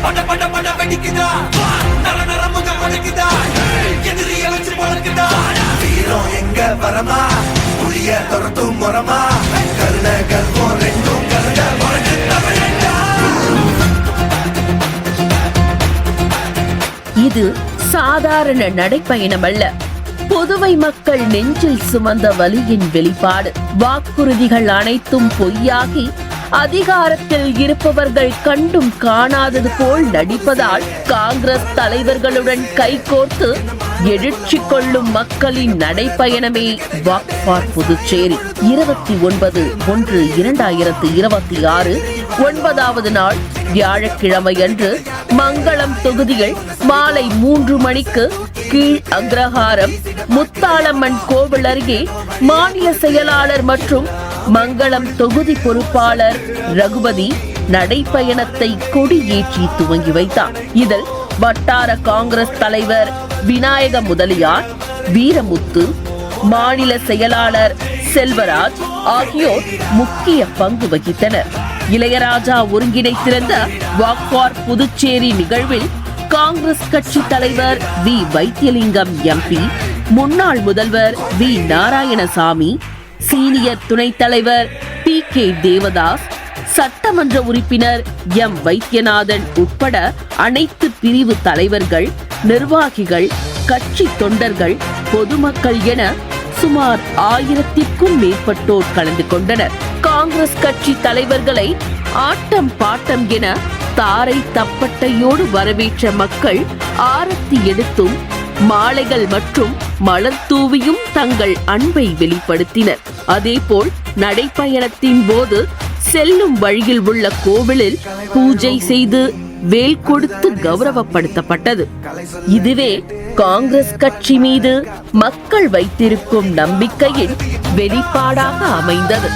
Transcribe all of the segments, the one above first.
பட பட பட வெடிக்குதா நர நர முகம் உடைக்குதா எதிரிய வச்சு பழக்குதா வீரம் எங்க வரமா புளிய துரத்தும் முறமா கருண கல்வம் ரெண்டும் கருண முறைஞ்சு தமிழண்டா. இது சாதாரண நடைப்பயணம் அல்ல, புதுவை மக்கள் நெஞ்சில் சுமந்த வலியின் வெளிப்பாடு. வாக்குறுதிகள் அனைத்தும் பொய்யாகி அதிகாரத்தில் இருப்பவர்கள் கண்டும் காணாதது போல் நடிப்பதால் காங்கிரஸ் தலைவர்களுடன் கைகோர்த்து எழுச்சி கொள்ளும் மக்களின் நடைப்பயணமே வாக் ஃபார் புதுச்சேரி. 29/1/2026 9வது நாள் வியாழக்கிழமையன்று மங்களம் தொகுதியில் மாலை 3 மணிக்கு கீழ் அக்ரஹாரம் முத்தாளம்மன் கோவில் அருகே மாநில செயலாளர் மற்றும் மங்களம் தொகுதி பொறுப்பாளர் ரகுபதி நடைப்பயணத்தை கொடியேற்றி துவங்கி வைத்தார். இதில் வட்டார காங்கிரஸ் தலைவர் விநாயக முதலியார், வீரமுத்து, மாநில செயலாளர் செல்வராஜ் ஆகியோர் முக்கிய பங்கு வகித்தனர். இளையராஜா ஒருங்கிணைத்திருந்த வாக் ஃபார் புதுச்சேரி நிகழ்வில் காங்கிரஸ் கட்சி தலைவர் வி வைத்தியலிங்கம் எம்பி, முன்னாள் முதல்வர் வி நாராயணசாமி, சீனியர் துணைத் தலைவர் PK தேவதாஸ், சட்டமன்ற உறுப்பினர் M வைத்தியநாதன் உட்பட அனைத்து பிரிவு தலைவர்கள், நிர்வாகிகள், கட்சி தொண்டர்கள், பொதுமக்கள் என சுமார் 1000க்கும் மேற்பட்டோர் கலந்து கொண்டனர். காங்கிரஸ் கட்சி தலைவர்களை ஆட்டம் பாட்டம் என தாரை தப்பட்டையோடு வரவேற்ற மக்கள் ஆரத்தி எடுத்தும் மாலைகள் மற்றும் மலர் தூவியும் தங்கள் அன்பை வெளிப்படுத்தினர். அதேபோல் நடைப்பயணத்தின் போது செல்லும் வழியில் உள்ள கோவிலில் பூஜை செய்து வேல் கொடுத்து கௌரவப்படுத்தப்பட்டது. இதுவே காங்கிரஸ் கட்சி மீது மக்கள் வைத்திருக்கும் நம்பிக்கையின் வெளிப்பாடாக அமைந்தது.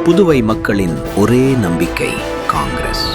புதுவை மக்களின் ஒரே நம்பிக்கை காங்கிரஸ்.